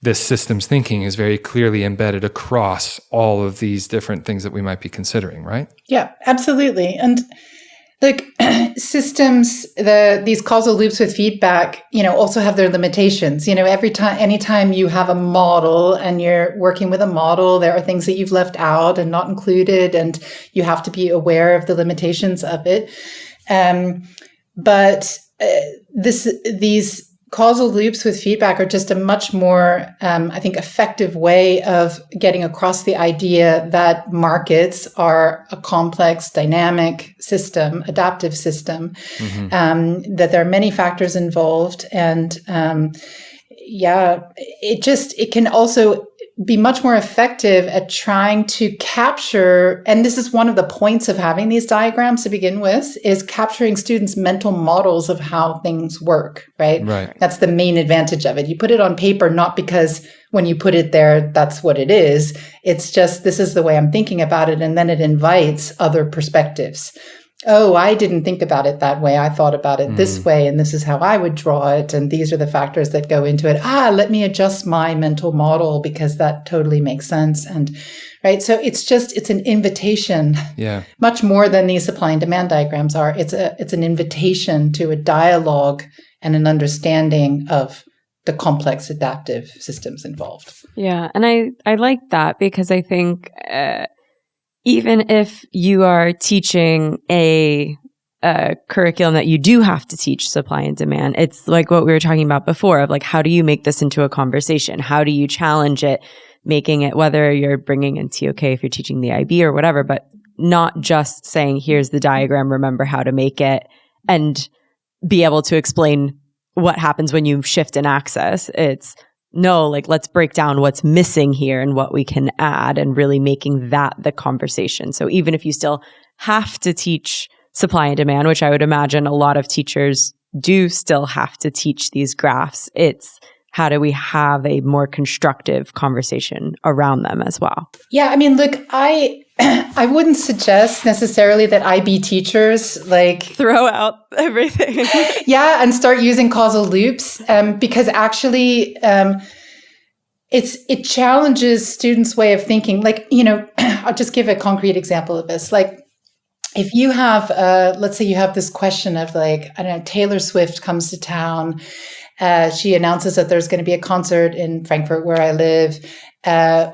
this systems thinking is very clearly embedded across all of these different things that we might be considering, right? Yeah, absolutely. And like systems, these causal loops with feedback, also have their limitations. Anytime you have a model and you're working with a model, there are things that you've left out and not included, and you have to be aware of the limitations of it. But these causal loops with feedback are just a much more, I think, effective way of getting across the idea that markets are a complex, dynamic system, adaptive system, that there are many factors involved. And it can also be much more effective at trying to capture, and this is one of the points of having these diagrams to begin with, is capturing students' mental models of how things work, right? That's the main advantage of it. You put it on paper, not because when you put it there, that's what it is. It's just, this is the way I'm thinking about it. And then it invites other perspectives. Oh, I didn't think about it that way. I thought about it this way, and this is how I would draw it. And these are the factors that go into it. Let me adjust my mental model because that totally makes sense. And right. So it's an invitation. Yeah. Much more than these supply and demand diagrams are. It's an invitation to a dialogue and an understanding of the complex adaptive systems involved. Yeah. And I like that, because I think, even if you are teaching a curriculum that you do have to teach supply and demand, it's like what we were talking about before of like, how do you make this into a conversation? How do you challenge it, making it, whether you're bringing in TOK, if you're teaching the IB or whatever, but not just saying, here's the diagram, remember how to make it, and be able to explain what happens when you shift an axis. It's, no, like, let's break down what's missing here and what we can add, and really making that the conversation. So even if you still have to teach supply and demand, which I would imagine a lot of teachers do still have to teach these graphs, it's how do we have a more constructive conversation around them as well? Yeah, I mean, look, I wouldn't suggest necessarily that IB teachers like throw out everything. Yeah, and start using causal loops, because actually it challenges students' way of thinking. Like, I'll just give a concrete example of this. Like, if you have, let's say you have this question of like, I don't know, Taylor Swift comes to town. She announces that there's going to be a concert in Frankfurt where I live.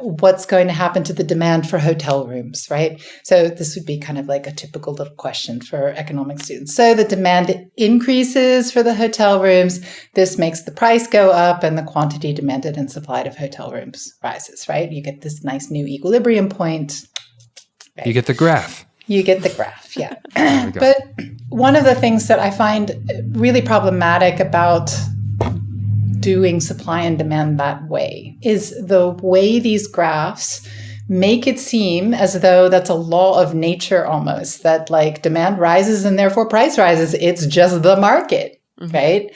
What's going to happen to the demand for hotel rooms, right? So this would be kind of like a typical little question for economics students. So the demand increases for the hotel rooms. This makes the price go up, and the quantity demanded and supplied of hotel rooms rises, right? You get this nice new equilibrium point. Right? You get the graph. You get the graph, yeah. But one of the things that I find really problematic about doing supply and demand that way is the way these graphs make it seem as though that's a law of nature almost, that like demand rises and therefore price rises. It's just the market, right?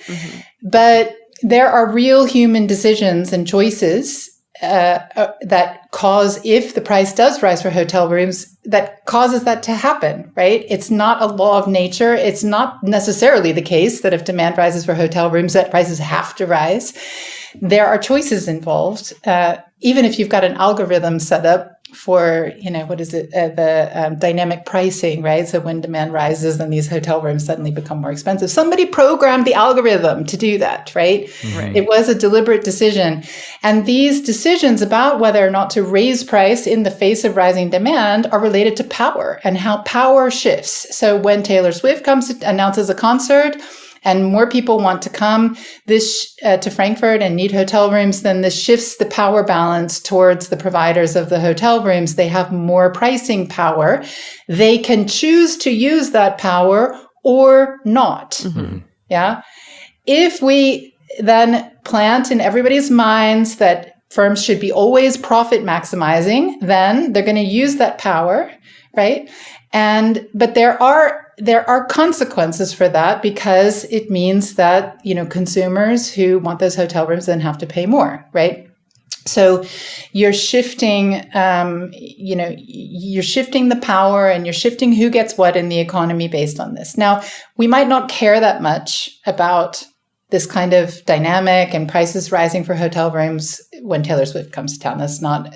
But there are real human decisions and choices that cause, if the price does rise for hotel rooms, that causes that to happen, right? It's not a law of nature. It's not necessarily the case that if demand rises for hotel rooms, that prices have to rise. There are choices involved. Even if you've got an algorithm set up for what is it, the dynamic pricing, right? So when demand rises, then these hotel rooms suddenly become more expensive. Somebody programmed the algorithm to do that, right? Right. It was a deliberate decision. And these decisions about whether or not to raise price in the face of rising demand are related to power and how power shifts. So when Taylor Swift announces a concert, and more people want to come to Frankfurt and need hotel rooms, then this shifts the power balance towards the providers of the hotel rooms. They have more pricing power. They can choose to use that power or not. Mm-hmm. Yeah. If we then plant in everybody's minds that firms should be always profit maximizing, then they're going to use that power, right? But there are consequences for that, because it means that, consumers who want those hotel rooms then have to pay more, right? So you're shifting, you're shifting the power, and you're shifting who gets what in the economy based on this. Now, we might not care that much about this kind of dynamic and prices rising for hotel rooms when Taylor Swift comes to town.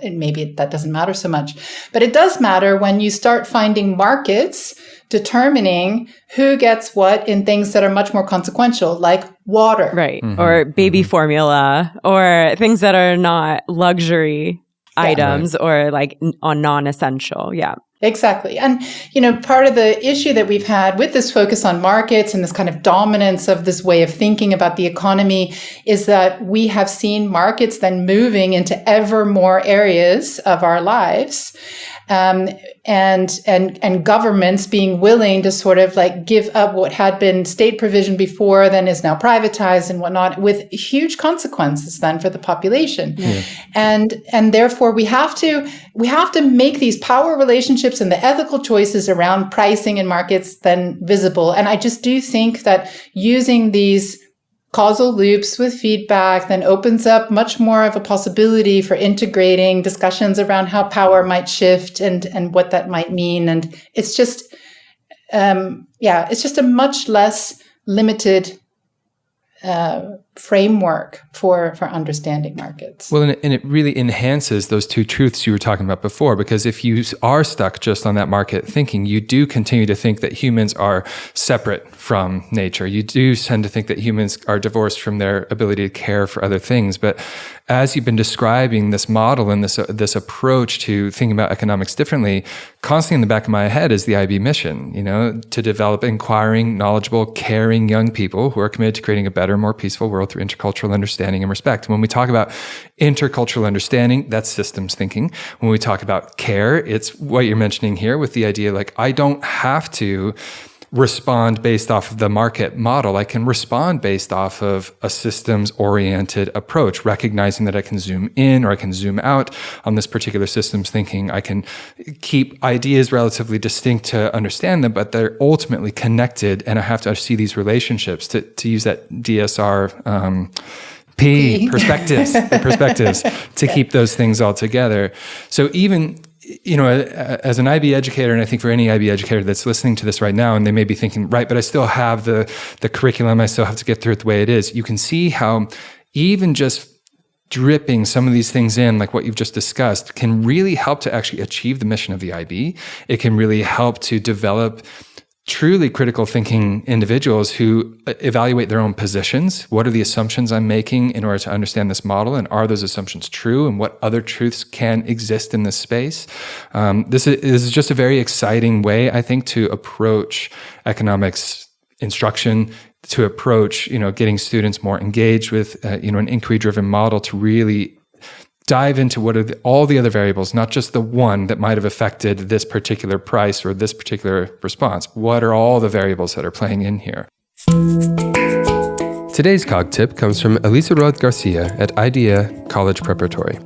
Maybe that doesn't matter so much, but it does matter when you start finding markets determining who gets what in things that are much more consequential, like water. Right. Mm-hmm. Or baby formula, or things that are not luxury items, or like non-essential. Yeah. Exactly. And, part of the issue that we've had with this focus on markets and this kind of dominance of this way of thinking about the economy is that we have seen markets then moving into ever more areas of our lives. And governments being willing to sort of like give up what had been state provision before, then is now privatized and whatnot, with huge consequences then for the population. Yeah. And therefore we have to make these power relationships and the ethical choices around pricing and markets then visible. And I just do think that using these causal loops with feedback then opens up much more of a possibility for integrating discussions around how power might shift and what that might mean. And it's just, it's just a much less limited framework for understanding markets. Well, and it really enhances those two truths you were talking about before, because if you are stuck just on that market thinking, you do continue to think that humans are separate from nature. You do tend to think that humans are divorced from their ability to care for other things. But as you've been describing this model and this approach to thinking about economics differently, constantly in the back of my head is the IB mission, to develop inquiring, knowledgeable, caring young people who are committed to creating a better, more peaceful world through intercultural understanding and respect. When we talk about intercultural understanding, that's systems thinking. When we talk about care, it's what you're mentioning here with the idea like, I don't have to respond based off of the market model. I can respond based off of a systems-oriented approach, recognizing that I can zoom in or I can zoom out on this particular systems thinking. I can keep ideas relatively distinct to understand them, but they're ultimately connected, and I have to see these relationships to use that DSR perspectives to keep those things all together. So even as an IB educator, and I think for any IB educator that's listening to this right now, and they may be thinking, right, but I still have the curriculum, I still have to get through it the way it is. You can see how even just dripping some of these things in, like what you've just discussed, can really help to actually achieve the mission of the IB. It can really help to develop truly critical thinking individuals who evaluate their own positions. What are the assumptions I'm making in order to understand this model? And are those assumptions true? And what other truths can exist in this space? This is just a very exciting way, I think, to approach economics instruction, to approach, getting students more engaged with, an inquiry-driven model to really dive into what are all the other variables, not just the one that might have affected this particular price or this particular response. What are all the variables that are playing in here? Today's Cog Tip comes from Elisa Rod Garcia at IDEA College Preparatory.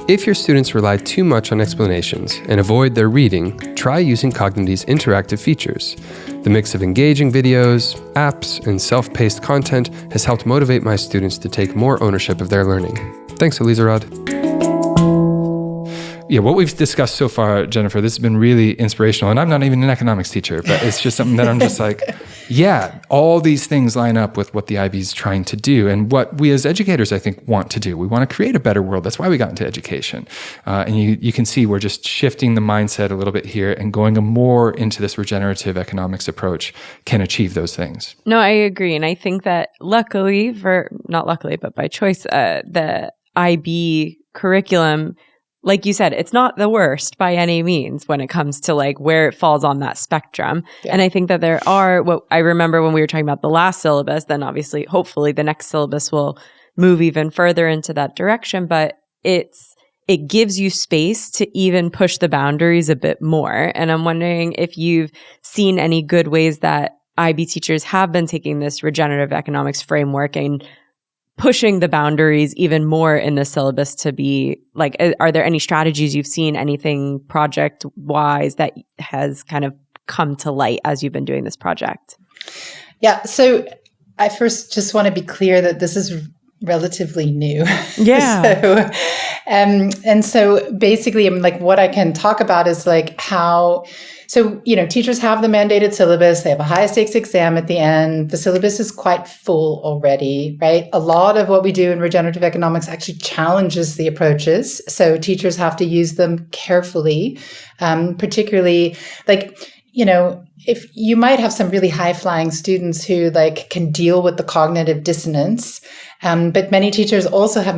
If your students rely too much on explanations and avoid their reading, try using Cognity's interactive features. The mix of engaging videos, apps, and self-paced content has helped motivate my students to take more ownership of their learning. Thanks, Elisa Rod. Yeah, what we've discussed so far, Jennifer, this has been really inspirational. And I'm not even an economics teacher, but it's just something that I'm just like, yeah, all these things line up with what the IB is trying to do and what we as educators, I think, want to do. We want to create a better world. That's why we got into education. And you can see we're just shifting the mindset a little bit here and going more into this regenerative economics approach can achieve those things. No, I agree. And I think that luckily, not luckily, but by choice, the IB curriculum, like you said, it's not the worst by any means when it comes to like where it falls on that spectrum. Yeah. And I think that there are, what I remember when we were talking about the last syllabus, then obviously, hopefully the next syllabus will move even further into that direction, but it gives you space to even push the boundaries a bit more. And I'm wondering if you've seen any good ways that IB teachers have been taking this regenerative economics framework and pushing the boundaries even more in the syllabus to be like, are there any strategies you've seen, anything project wise that has kind of come to light as you've been doing this project? Yeah. So I first just want to be clear that this is relatively new. Yeah. And so basically, like what I can talk about is like how, so, teachers have the mandated syllabus. They have a high stakes exam at the end. The syllabus is quite full already, right? A lot of what we do in regenerative economics actually challenges the approaches. So teachers have to use them carefully, particularly like, if you might have some really high flying students who like can deal with the cognitive dissonance. But many teachers also have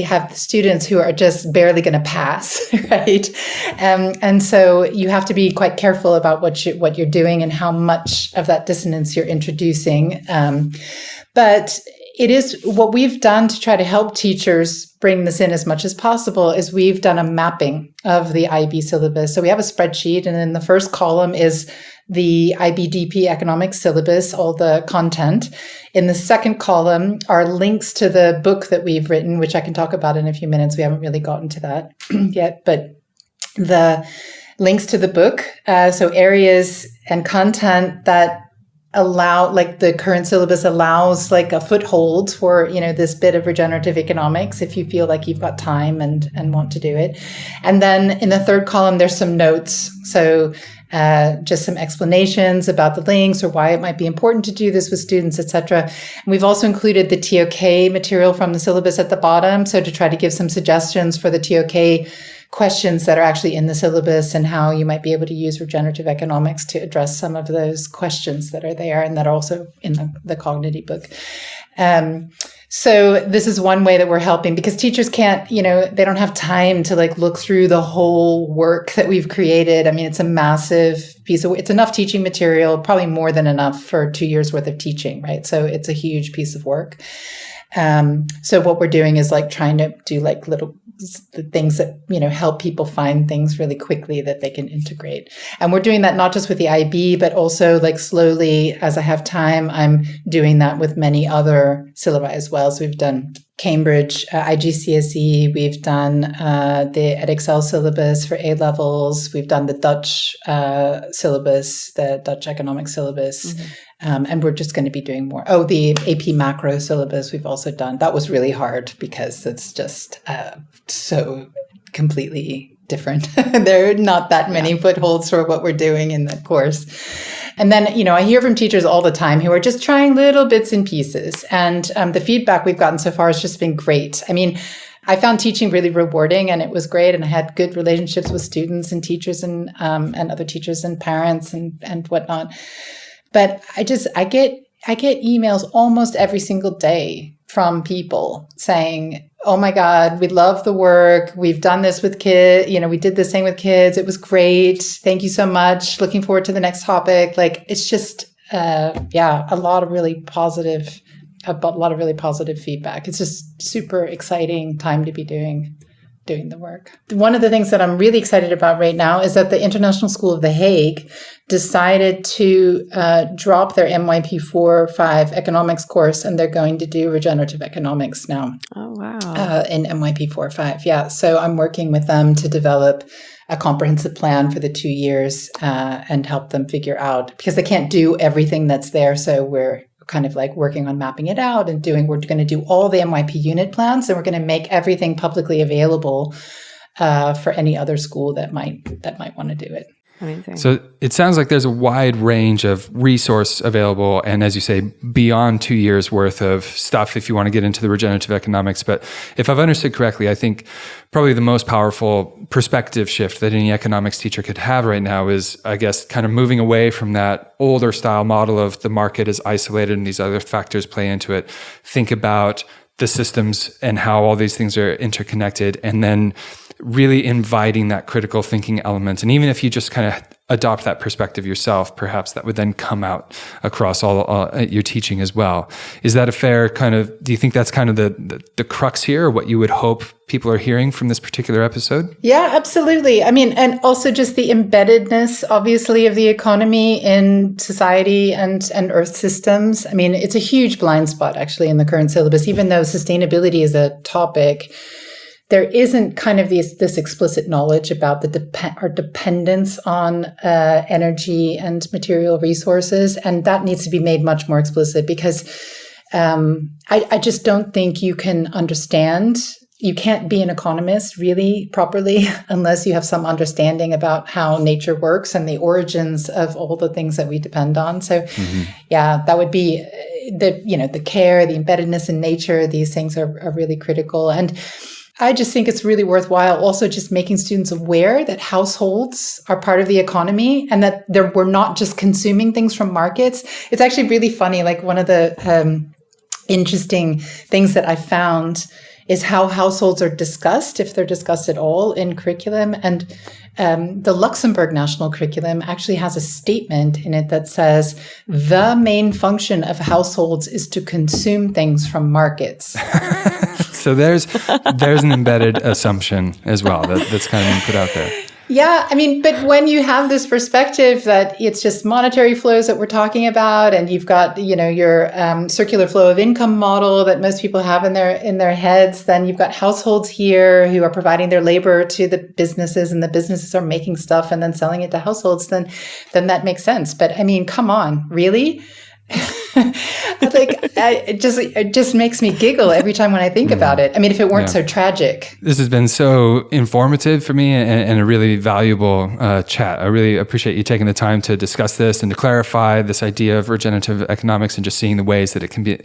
have students who are just barely going to pass, right? And so you have to be quite careful about what you're doing and how much of that dissonance you're introducing. But it is what we've done to try to help teachers bring this in as much as possible is we've done a mapping of the IB syllabus. So we have a spreadsheet, and in the first column is the IBDP economics syllabus, all the content. In the second column are links to the book that we've written, which I can talk about in a few minutes. We haven't really gotten to that yet, but the links to the book, so areas and content that allow, like the current syllabus allows like a foothold for, this bit of regenerative economics if you feel like you've got time and want to do it. And then in the third column, there's some notes. So just some explanations about the links or why it might be important to do this with students, etc. And we've also included the TOK material from the syllabus at the bottom. So to try to give some suggestions for the TOK questions that are actually in the syllabus and how you might be able to use regenerative economics to address some of those questions that are there and that are also in the Cognitive book. So this is one way that we're helping because teachers can't, they don't have time to like look through the whole work that we've created. I mean, it's a massive it's enough teaching material, probably more than enough for 2 years worth of teaching, right? So it's a huge piece of work. So what we're doing is like trying to do like little things that, help people find things really quickly that they can integrate. And we're doing that not just with the IB, but also like slowly as I have time, I'm doing that with many other syllabi as well. So we've done Cambridge, IGCSE, we've done the EdXL syllabus for A levels, we've done the Dutch syllabus, the Dutch economic syllabus. Mm-hmm. And we're just going to be doing more. Oh, the AP macro syllabus we've also done. That was really hard because it's just so completely different. There are not that many footholds for what we're doing in that course. And then, I hear from teachers all the time who are just trying little bits and pieces. And the feedback we've gotten so far has just been great. I mean, I found teaching really rewarding and it was great. And I had good relationships with students and teachers and other teachers and parents and whatnot. But I get emails almost every single day from people saying, oh my God, we love the work. We've done this with kids. We did this thing with kids. It was great. Thank you so much. Looking forward to the next topic. Like, it's just, a lot of really positive feedback. It's just super exciting time to be doing the work. One of the things that I'm really excited about right now is that the International School of The Hague decided to drop their MYP 4/5 economics course, and they're going to do regenerative economics now. Oh, wow. In MYP 4/5. Yeah. So I'm working with them to develop a comprehensive plan for the 2 years and help them figure out, because they can't do everything that's there. So we're kind of like working on mapping it out and we're going to do all the MYP unit plans, and we're going to make everything publicly available for any other school that might want to do it. Amazing. So it sounds like there's a wide range of resource available, and as you say, beyond 2 years worth of stuff if you want to get into the regenerative economics. But if I've understood correctly, I think probably the most powerful perspective shift that any economics teacher could have right now is, I guess, kind of moving away from that older style model of the market is isolated and these other factors play into it. Think about the systems and how all these things are interconnected, and then really inviting that critical thinking element. And even if you just kind of adopt that perspective yourself, perhaps that would then come out across all your teaching as well. Is that a fair kind of, do you think that's kind of the crux here, or what you would hope people are hearing from this particular episode? Yeah, absolutely. I mean, and also just the embeddedness, obviously, of the economy in society and Earth systems. I mean, it's a huge blind spot, actually, in the current syllabus, even though sustainability is a topic. There isn't kind of this explicit knowledge about our dependence on energy and material resources, and that needs to be made much more explicit, because I just don't think you can understand. You can't be an economist really properly unless you have some understanding about how nature works and the origins of all the things that we depend on. So, yeah, that would be the care, the embeddedness in nature. These things are really critical. And I just think it's really worthwhile also just making students aware that households are part of the economy and that we're not just consuming things from markets. It's actually really funny. Like, one of the interesting things that I found is how households are discussed, if they're discussed at all, in curriculum. And the Luxembourg national curriculum actually has a statement in it that says the main function of households is to consume things from markets. So there's an embedded assumption as well that's kind of been put out there. Yeah, I mean, but when you have this perspective that it's just monetary flows that we're talking about, and you've got, your circular flow of income model that most people have in their heads, then you've got households here who are providing their labor to the businesses, and the businesses are making stuff and then selling it to households, then that makes sense. But I mean, come on, really? It just makes me giggle every time when I think about it. I mean, if it weren't so tragic. This has been so informative for me and a really valuable chat. I really appreciate you taking the time to discuss this and to clarify this idea of regenerative economics, and just seeing the ways that it can be,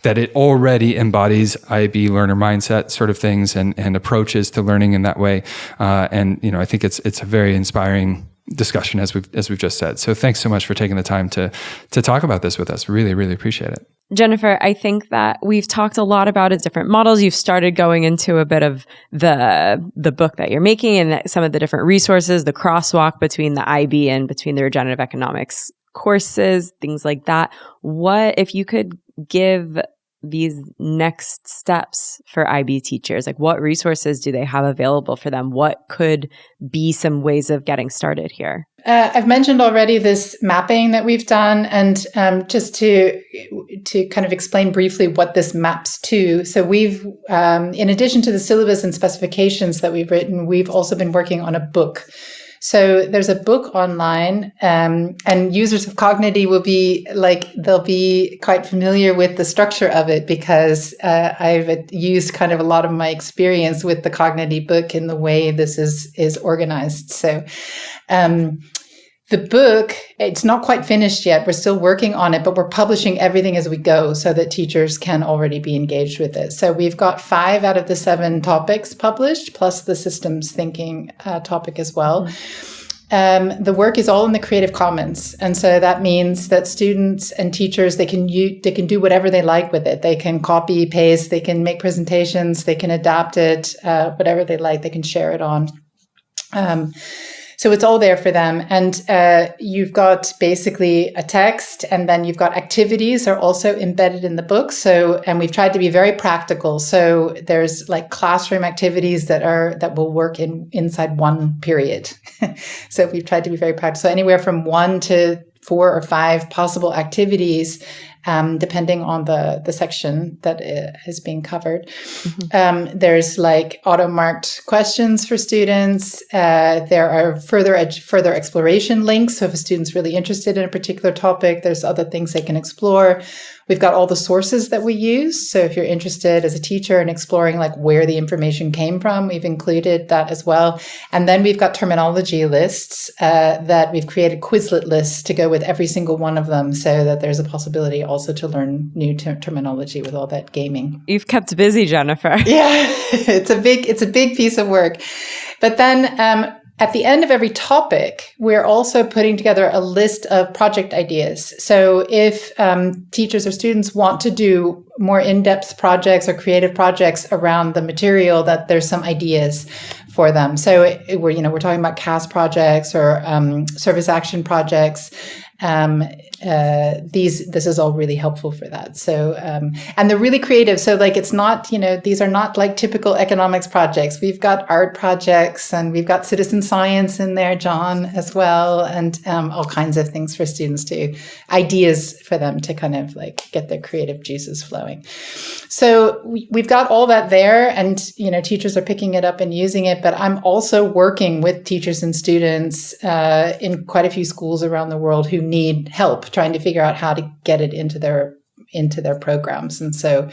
that it already embodies IB learner mindset sort of things and approaches to learning in that way. I think it's a very inspiring discussion, as we've just said. So thanks so much for taking the time to talk about this with us. Really, really appreciate it. Jennifer, I think that we've talked a lot about different models. You've started going into a bit of the book that you're making and some of the different resources, the crosswalk between the IB and between the regenerative economics courses, things like that. What if you could give these next steps for IB teachers? Like, what resources do they have available for them? What could be some ways of getting started here? I've mentioned already this mapping that we've done, and just to kind of explain briefly what this maps to. So we've, in addition to the syllabus and specifications that we've written, we've also been working on a book. So there's a book online, and users of Cognity they'll be quite familiar with the structure of it, because I've used kind of a lot of my experience with the Cognity book in the way this is organized. So the book, it's not quite finished yet. We're still working on it, but we're publishing everything as we go so that teachers can already be engaged with it. So we've got 5 out of the 7 topics published, plus the systems thinking topic as well. The work is all in the Creative Commons. And so that means that students and teachers, they can do whatever they like with it. They can copy, paste, they can make presentations, they can adapt it, whatever they like, they can share it on. So it's all there for them. And you've got basically a text, and then you've got activities are also embedded in the book. And we've tried to be very practical. So there's like classroom activities that will work inside one period. So we've tried to be very practical. So anywhere from 1 to 4 or 5 possible activities, depending on the section that is being covered. Mm-hmm. There's like auto-marked questions for students. There are further exploration links. So if a student's really interested in a particular topic, there's other things they can explore. We've got all the sources that we use. So if you're interested as a teacher in exploring like where the information came from, we've included that as well. And then we've got terminology lists that we've created Quizlet lists to go with every single one of them, so that there's a possibility also to learn new terminology with all that gaming. You've kept busy, Jennifer. Yeah, it's a big piece of work. But then at the end of every topic, we're also putting together a list of project ideas. So if teachers or students want to do more in-depth projects or creative projects around the material, that there's some ideas for them. So we're talking about CAS projects or service action projects. This is all really helpful for that. So, and they're really creative. So like, it's not, these are not like typical economics projects. We've got art projects and we've got citizen science in there, John, as well. And, all kinds of things for students to, ideas for them to kind of like get their creative juices flowing. So we've got all that there, and, teachers are picking it up and using it, but I'm also working with teachers and students, in quite a few schools around the world who need help trying to figure out how to get it into their programs. And so,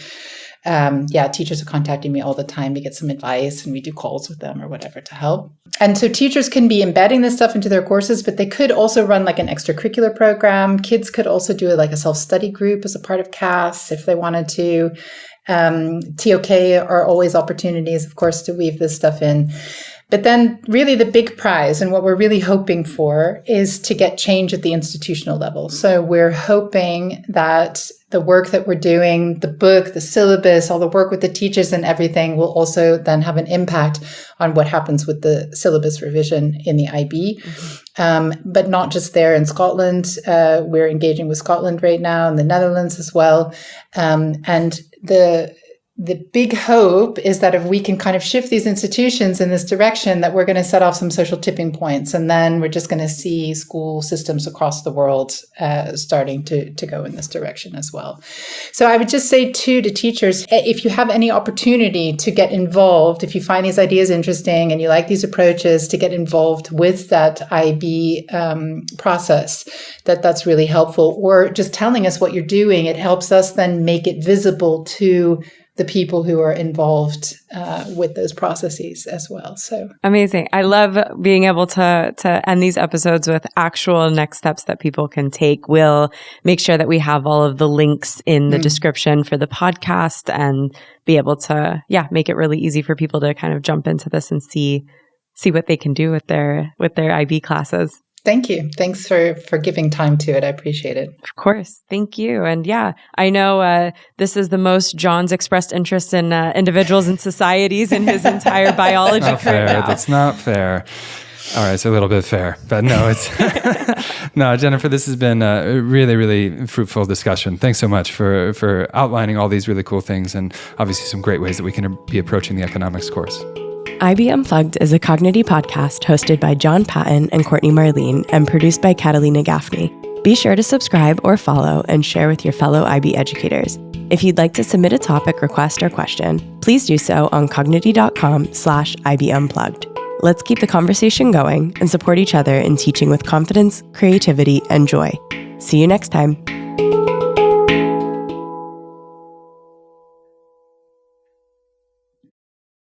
teachers are contacting me all the time to get some advice, and we do calls with them or whatever to help. And so teachers can be embedding this stuff into their courses, but they could also run like an extracurricular program. Kids could also do like a self-study group as a part of CAS if they wanted to. TOK are always opportunities, of course, to weave this stuff in. But then really the big prize, and what we're really hoping for, is to get change at the institutional level. So we're hoping that the work that we're doing, the book, the syllabus, all the work with the teachers and everything, will also then have an impact on what happens with the syllabus revision in the IB. But not just there in Scotland. We're engaging with Scotland right now, and the Netherlands as well. And the big hope is that if we can kind of shift these institutions in this direction, that we're going to set off some social tipping points. And then we're just going to see school systems across the world starting to go in this direction as well. So I would just say too to teachers, if you have any opportunity to get involved, if you find these ideas interesting and you like these approaches, to get involved with that IB process, that's really helpful. Or just telling us what you're doing, it helps us then make it visible to the people who are involved with those processes as well. So amazing. I love being able to end these episodes with actual next steps that people can take. We'll make sure that we have all of the links in the description for the podcast, and be able to, make it really easy for people to kind of jump into this and see what they can do with their IB classes. Thank you. Thanks for giving time to it. I appreciate it. Of course. Thank you. And I know this is the most John's expressed interest in individuals and societies in his entire biology career. That's not fair. All right, it's a little bit fair, but no, it's no, Jennifer. This has been a really, really fruitful discussion. Thanks so much for outlining all these really cool things, and obviously some great ways that we can be approaching the economics course. IB Unplugged is a Cognity podcast hosted by John Patton and Courtney Marlene, and produced by Catalina Gaffney. Be sure to subscribe or follow and share with your fellow IB educators. If you'd like to submit a topic, request, or question, please do so on cognity.com/IB Unplugged. Let's keep the conversation going and support each other in teaching with confidence, creativity, and joy. See you next time.